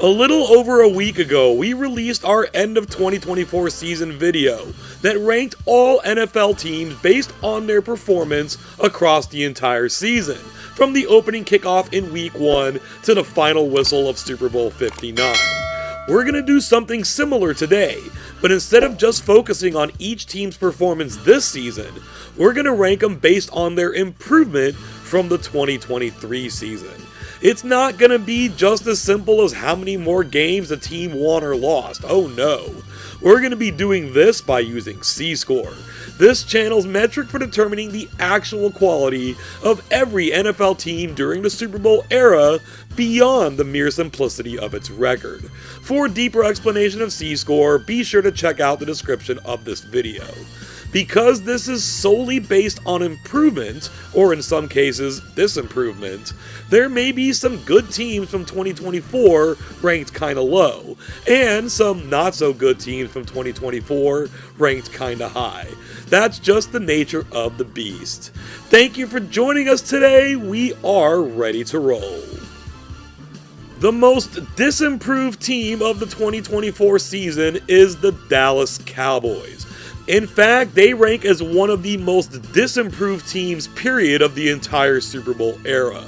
A little over a week ago, we released our end of 2024 season video that ranked all NFL teams based on their performance across the entire season, from the opening kickoff in Week 1 to the final whistle of Super Bowl 59. We're going to do something similar today, but instead of just focusing on each team's performance this season, we're going to rank them based on their improvement from the 2023 season. It's not going to be just as simple as how many more games a team won or lost. Oh no. We're going to be doing this by using C-Score, this channel's metric for determining the actual quality of every NFL team during the Super Bowl era beyond the mere simplicity of its record. For a deeper explanation of C-Score, be sure to check out the description of this video. Because this is solely based on improvement, or in some cases, disimprovement, there may be some good teams from 2024 ranked kinda low, and some not so good teams from 2024 ranked kinda high. That's just the nature of the beast. Thank you for joining us today. We are ready to roll. The most disimproved team of the 2024 season is the Dallas Cowboys. In fact, they rank as one of the most disimproved teams, period, of the entire Super Bowl era.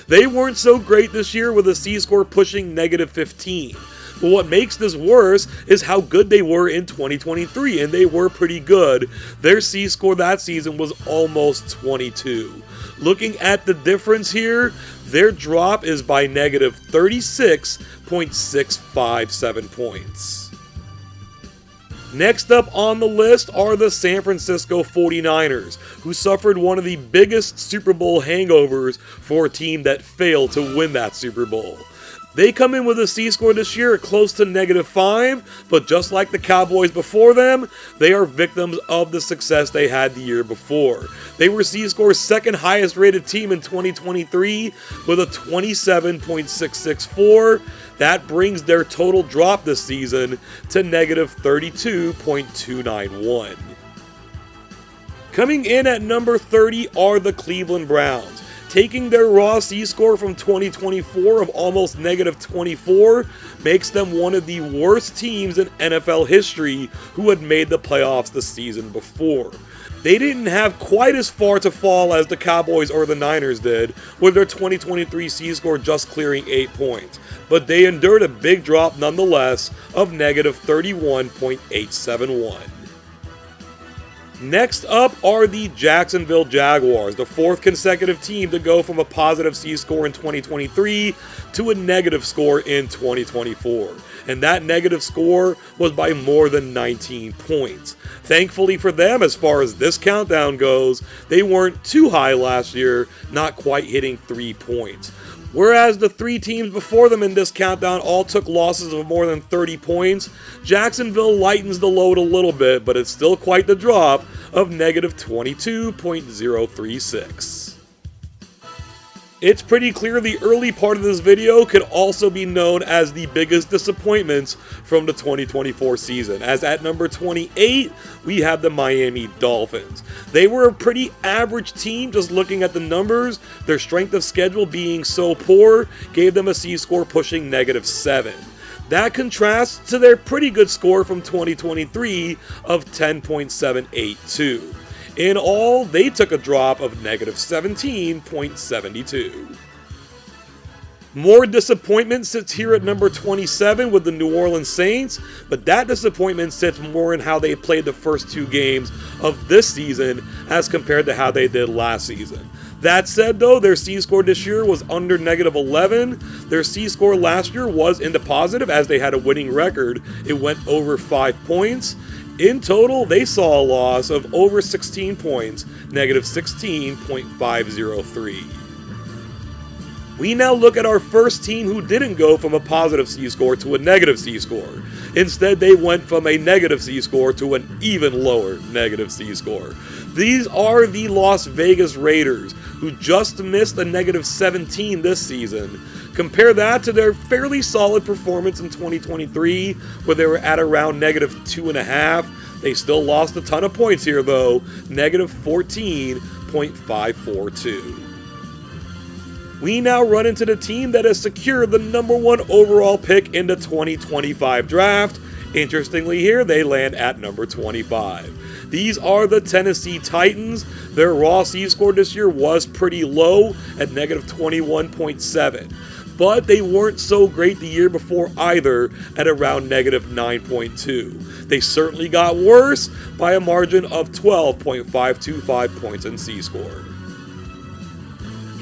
They weren't so great this year with a C-score pushing -15. But what makes this worse is how good they were in 2023, and they were pretty good. Their C-score that season was almost 22. Looking at the difference here, their drop is by -36.657 points. Next up on the list are the San Francisco 49ers, who suffered one of the biggest Super Bowl hangovers for a team that failed to win that Super Bowl. They come in with a C-score this year close to -5, but just like the Cowboys before them, they are victims of the success they had the year before. They were C-score's second highest rated team in 2023 with a 27.664. That brings their total drop this season to -32.291. Coming in at number 30 are the Cleveland Browns. Taking their raw C-score from 2024 of almost -24 makes them one of the worst teams in NFL history who had made the playoffs the season before. They didn't have quite as far to fall as the Cowboys or the Niners did, with their 2023 C-score just clearing 8 points, but they endured a big drop nonetheless of -31.871. Next up are the Jacksonville Jaguars, the fourth consecutive team to go from a positive C-score in 2023 to a negative score in 2024. And that negative score was by more than 19 points. Thankfully for them, as far as this countdown goes, they weren't too high last year, not quite hitting 3 points. Whereas the three teams before them in this countdown all took losses of more than 30 points, Jacksonville lightens the load a little bit, but it's still quite the drop of -22.036. It's pretty clear the early part of this video could also be known as the biggest disappointments from the 2024 season, as at number 28, we have the Miami Dolphins. They were a pretty average team just looking at the numbers. Their strength of schedule being so poor gave them a C-score pushing -7. That contrasts to their pretty good score from 2023 of 10.782. In all, they took a drop of -17.72. More disappointment sits here at number 27 with the New Orleans Saints, but that disappointment sits more in how they played the first two games of this season as compared to how they did last season. That said though, their C-score this year was under -11. Their C-score last year was in the positive as they had a winning record. It went over 5 points. In total, they saw a loss of over 16 points, -16.503. We now look at our first team who didn't go from a positive C-score to a negative C-score. Instead, they went from a negative C-score to an even lower negative C-score. These are the Las Vegas Raiders, who just missed a -17 this season. Compare that to their fairly solid performance in 2023, where they were at around -2.5. They still lost a ton of points here though, -14.542. We now run into the team that has secured the #1 overall pick in the 2025 draft. Interestingly here, they land at number 25. These are the Tennessee Titans. Their raw C-score this year was pretty low at -21.7. But they weren't so great the year before either at around -9.2. They certainly got worse by a margin of 12.525 points in C-score.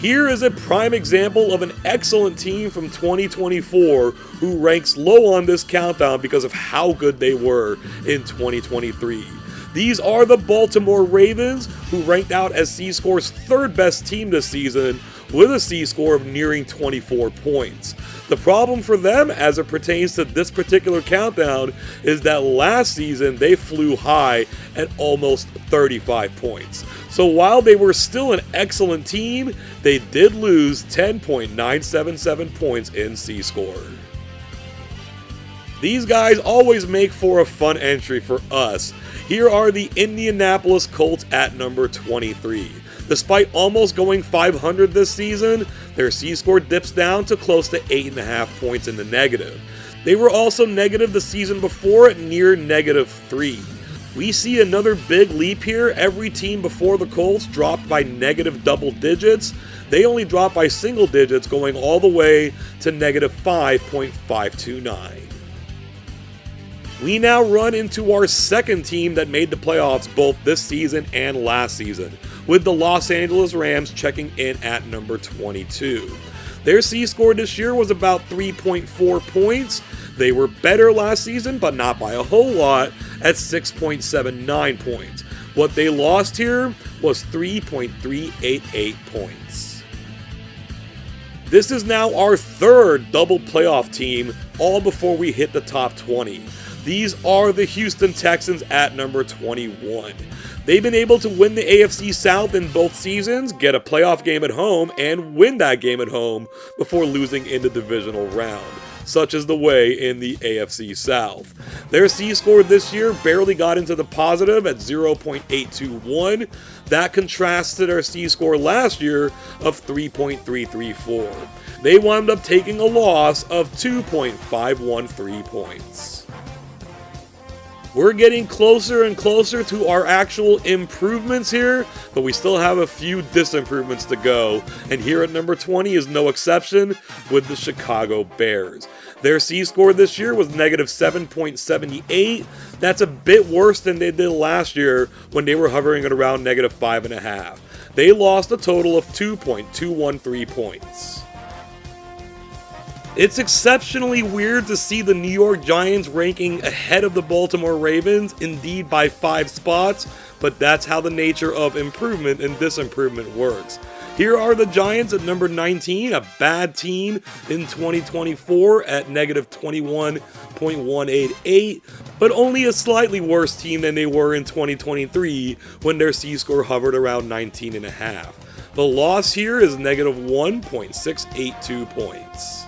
Here is a prime example of an excellent team from 2024 who ranks low on this countdown because of how good they were in 2023. These are the Baltimore Ravens, who ranked out as C-Score's third best team this season with a C-score of nearing 24 points. The problem for them as it pertains to this particular countdown is that last season they flew high at almost 35 points. So while they were still an excellent team, they did lose 10.977 points in C-score. These guys always make for a fun entry for us. Here are the Indianapolis Colts at number 23. Despite almost going 500 this season, their C-score dips down to close to 8.5 points in the negative. They were also negative the season before at near -3. We see another big leap here. Every team before the Colts dropped by negative double digits. They only dropped by single digits, going all the way to -5.529. We now run into our second team that made the playoffs both this season and last season, with the Los Angeles Rams checking in at number 22. Their C-score this year was about 3.4 points. They were better last season, but not by a whole lot, at 6.79 points. What they lost here was 3.388 points. This is now our third double playoff team, all before we hit the top 20. These are the Houston Texans at number 21. They've been able to win the AFC South in both seasons, get a playoff game at home, and win that game at home before losing in the divisional round. Such is the way in the AFC South. Their C-score this year barely got into the positive at 0.821. That contrasts to their C-score last year of 3.334. They wound up taking a loss of 2.513 points. We're getting closer and closer to our actual improvements here, but we still have a few disimprovements to go, and here at number 20 is no exception with the Chicago Bears. Their C-score this year was -7.78. That's a bit worse than they did last year when they were hovering at around -5.5. They lost a total of 2.213 points. It's exceptionally weird to see the New York Giants ranking ahead of the Baltimore Ravens, indeed by 5 spots, but that's how the nature of improvement and disimprovement works. Here are the Giants at number 19, a bad team in 2024 at -21.188, but only a slightly worse team than they were in 2023 when their C-score hovered around 19.5. The loss here is -1.682 points.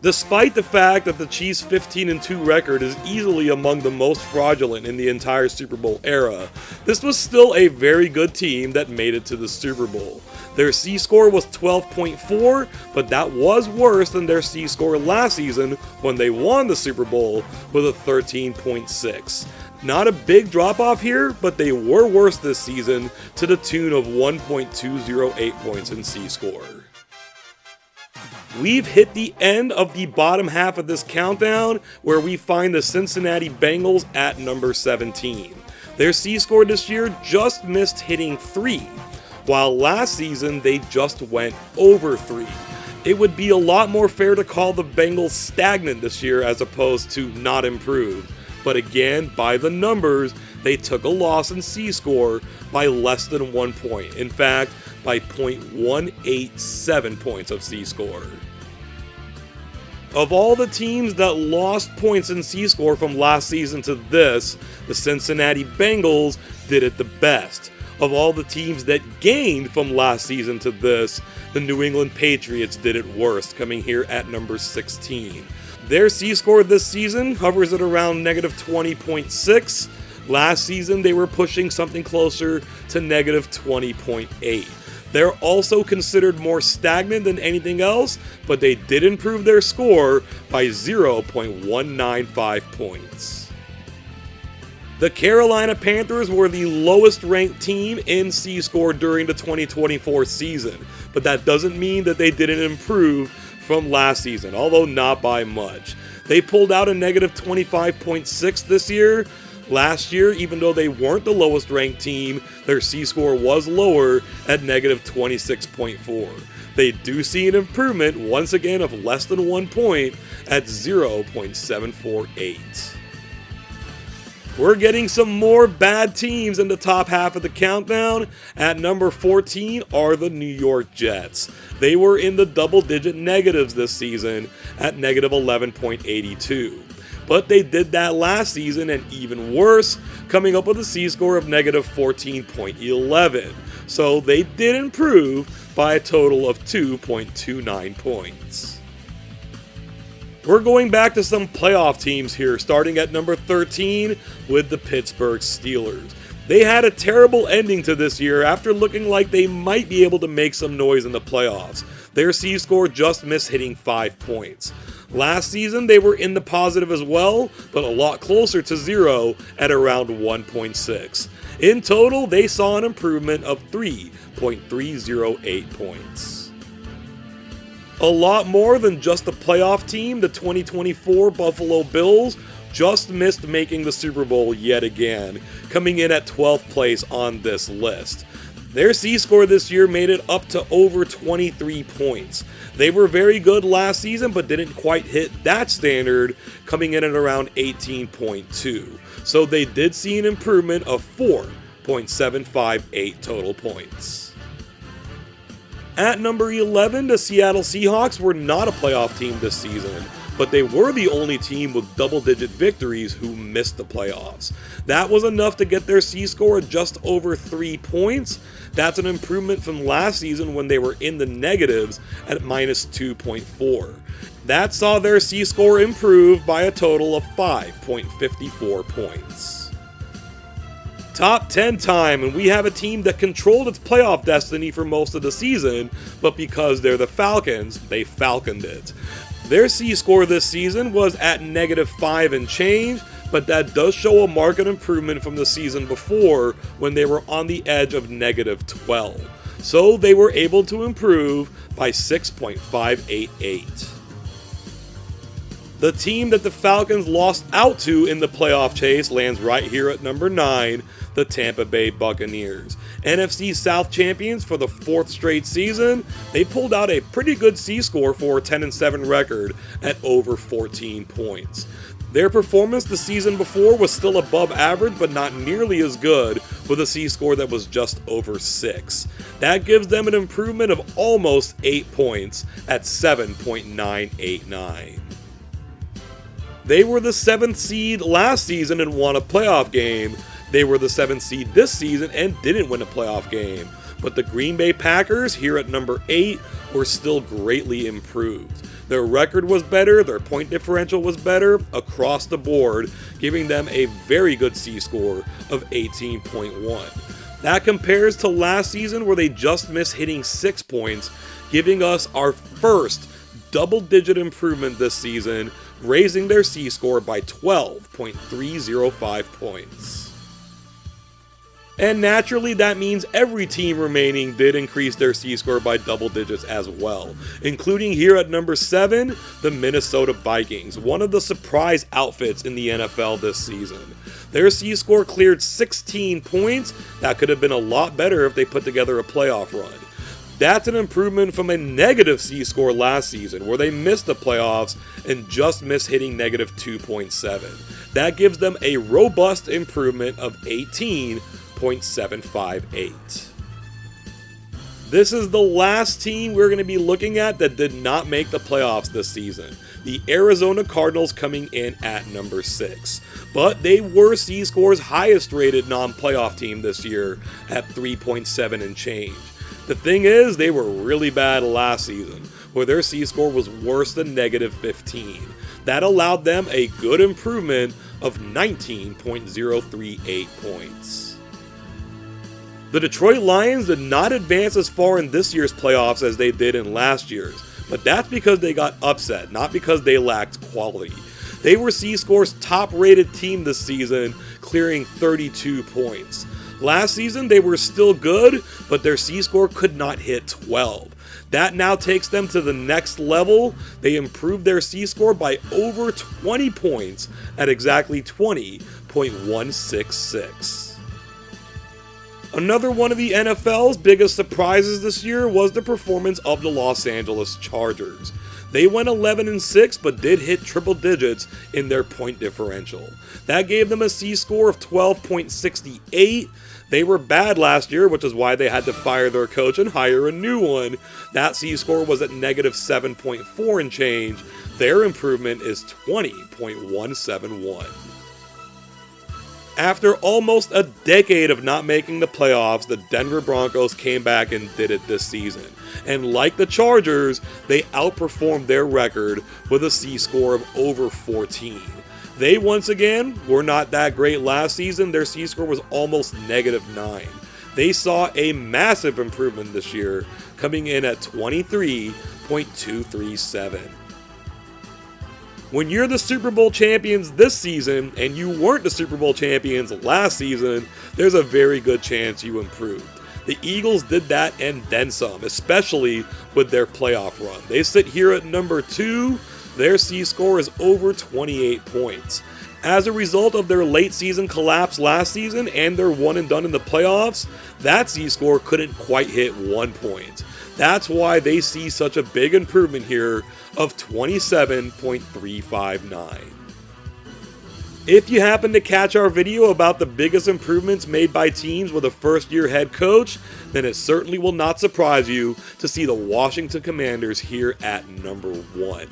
Despite the fact that the Chiefs' 15-2 record is easily among the most fraudulent in the entire Super Bowl era, this was still a very good team that made it to the Super Bowl. Their C-score was 12.4, but that was worse than their C-score last season when they won the Super Bowl with a 13.6. Not a big drop-off here, but they were worse this season to the tune of 1.208 points in C-score. We've hit the end of the bottom half of this countdown, where we find the Cincinnati Bengals at number 17. Their C-score this year just missed hitting 3, while last season they just went over 3. It would be a lot more fair to call the Bengals stagnant this year as opposed to not improved. But again, by the numbers, they took a loss in C-score by less than 1 point. In fact, by 0.187 points of C-score. Of all the teams that lost points in C-score from last season to this, the Cincinnati Bengals did it the best. Of all the teams that gained from last season to this, the New England Patriots did it worst, coming here at number 16. Their C-score this season hovers at around -20.6. Last season, they were pushing something closer to -20.8. They're also considered more stagnant than anything else, but they did improve their score by 0.195 points. The Carolina Panthers were the lowest ranked team in C-score during the 2024 season, but that doesn't mean that they didn't improve from last season, although not by much. They pulled out a negative 25.6 this year. Last year, even though they weren't the lowest ranked team, their C-score was lower at negative 26.4. They do see an improvement, once again, of less than 1 point at 0.748. We're getting some more bad teams in the top half of the countdown. At number 14 are the New York Jets. They were in the double-digit negatives this season at negative 11.82. But they did that last season and even worse, coming up with a C-score of negative 14.11. So they did improve by a total of 2.29 points. We're going back to some playoff teams here, starting at number 13 with the Pittsburgh Steelers. They had a terrible ending to this year after looking like they might be able to make some noise in the playoffs. Their C-score just missed hitting 5 points. Last season, they were in the positive as well, but a lot closer to 0 at around 1.6. In total, they saw an improvement of 3.308 points. A lot more than just a playoff team, the 2024 Buffalo Bills just missed making the Super Bowl yet again, coming in at 12th place on this list. Their C-score this year made it up to over 23 points. They were very good last season, but didn't quite hit that standard, coming in at around 18.2. So they did see an improvement of 4.758 total points. At number 11, the Seattle Seahawks were not a playoff team this season, but they were the only team with double-digit victories who missed the playoffs. That was enough to get their C-score at just over 3 points. That's an improvement from last season when they were in the negatives at minus 2.4. That saw their C-score improve by a total of 5.54 points. Top 10 time, and we have a team that controlled its playoff destiny for most of the season, but because they're the Falcons, they falconed it. Their C-score this season was at negative 5 and change, but that does show a marked improvement from the season before when they were on the edge of negative 12. So they were able to improve by 6.588. The team that the Falcons lost out to in the playoff chase lands right here at number 9, the Tampa Bay Buccaneers. NFC South champions for the 4th straight season, they pulled out a pretty good C-score for a 10-7 record at over 14 points. Their performance the season before was still above average, but not nearly as good, with a C-score that was just over 6. That gives them an improvement of almost 8 points at 7.989. They were the 7th seed last season and won a playoff game. They were the 7th seed this season and didn't win a playoff game. But the Green Bay Packers, here at number 8, were still greatly improved. Their record was better, their point differential was better across the board, giving them a very good C-score of 18.1. That compares to last season where they just missed hitting 6 points, giving us our first double-digit improvement this season, raising their C-score by 12.305 points. And naturally, that means every team remaining did increase their C-score by double digits as well, including here at number 7, the Minnesota Vikings, one of the surprise outfits in the NFL this season. Their C-score cleared 16 points. That could have been a lot better if they put together a playoff run. That's an improvement from a negative C-score last season, where they missed the playoffs and just missed hitting negative 2.7. That gives them a robust improvement of 18.758. This is the last team we're going to be looking at that did not make the playoffs this season. The Arizona Cardinals coming in at number 6. But they were C-Score's highest rated non-playoff team this year at 3.7 and change. The thing is, they were really bad last season, where their C-score was worse than negative 15. That allowed them a good improvement of 19.038 points. The Detroit Lions did not advance as far in this year's playoffs as they did in last year's, but that's because they got upset, not because they lacked quality. They were C-Score's top-rated team this season, clearing 32 points. Last season, they were still good, but their C-Score could not hit 12. That now takes them to the next level. They improved their C-Score by over 20 points at exactly 20.166. Another one of the NFL's biggest surprises this year was the performance of the Los Angeles Chargers. They went 11-6 but did hit triple digits in their point differential. That gave them a C-score of 12.68. They were bad last year, which is why they had to fire their coach and hire a new one. That C-score was at negative 7.4 and change. Their improvement is 20.171. After almost a decade of not making the playoffs, the Denver Broncos came back and did it this season. And like the Chargers, they outperformed their record with a C-score of over 14. They once again were not that great last season. Their C-score was almost negative 9. They saw a massive improvement this year, coming in at 23.237. When you're the Super Bowl champions this season and you weren't the Super Bowl champions last season, there's a very good chance you improved. The Eagles did that and then some, especially with their playoff run. They sit here at number 2. Their C-score is over 28 points. As a result of their late season collapse last season and their one and done in the playoffs, that C-score couldn't quite hit 1 point. That's why they see such a big improvement here of 27.359. If you happen to catch our video about the biggest improvements made by teams with a first-year head coach, then it certainly will not surprise you to see the Washington Commanders here at number 1.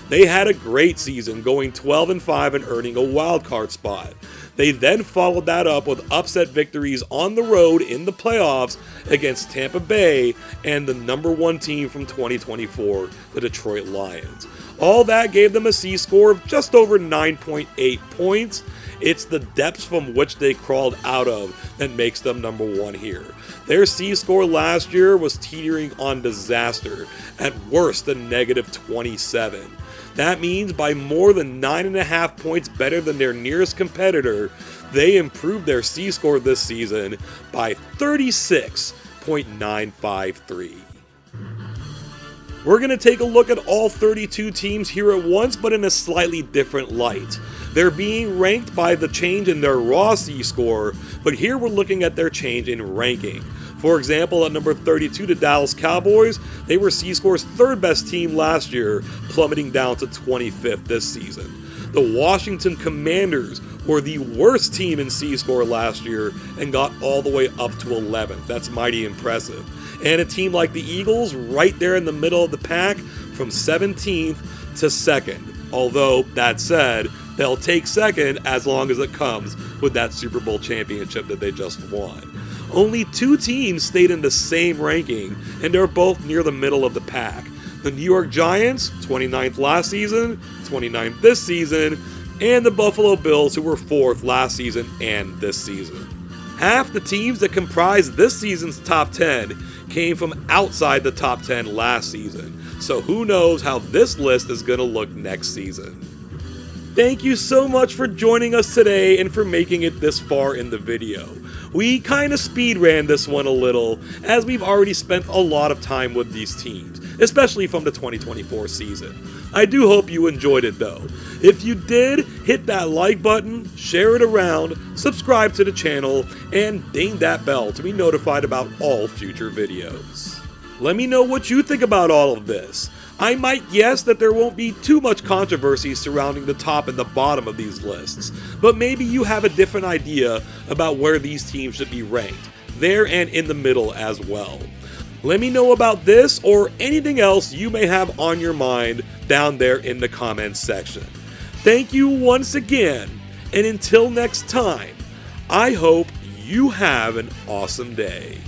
They had a great season, going 12-5 and earning a wildcard spot. They then followed that up with upset victories on the road in the playoffs against Tampa Bay and the number 1 team from 2024, the Detroit Lions. All that gave them a C-score of just over 9.8 points. It's the depths from which they crawled out of that makes them number 1 here. Their C-score last year was teetering on disaster, at worst a negative 27. That means by more than 9.5 points better than their nearest competitor, they improved their C-score this season by 36.953. We're going to take a look at all 32 teams here at once, but in a slightly different light. They're being ranked by the change in their raw C-score, but here we're looking at their change in ranking. For example, at number 32, the Dallas Cowboys, they were C-score's third best team last year, plummeting down to 25th this season. The Washington Commanders were the worst team in C-score last year and got all the way up to 11th. That's mighty impressive. And a team like the Eagles, right there in the middle of the pack, from 17th to 2nd. Although, that said, they'll take 2nd as long as it comes with that Super Bowl championship that they just won. Only 2 teams stayed in the same ranking, and they're both near the middle of the pack. The New York Giants, 29th last season, 29th this season, and the Buffalo Bills, who were 4th last season and this season. Half the teams that comprise this season's top 10 came from outside the top 10 last season, so who knows how this list is going to look next season. Thank you so much for joining us today and for making it this far in the video. We kind of speed ran this one a little, as we've already spent a lot of time with these teams, especially from the 2024 season. I do hope you enjoyed it though. If you did, hit that like button, share it around, subscribe to the channel, and ding that bell to be notified about all future videos. Let me know what you think about all of this. I might guess that there won't be too much controversy surrounding the top and the bottom of these lists, but maybe you have a different idea about where these teams should be ranked, there and in the middle as well. Let me know about this or anything else you may have on your mind down there in the comments section. Thank you once again, and until next time, I hope you have an awesome day.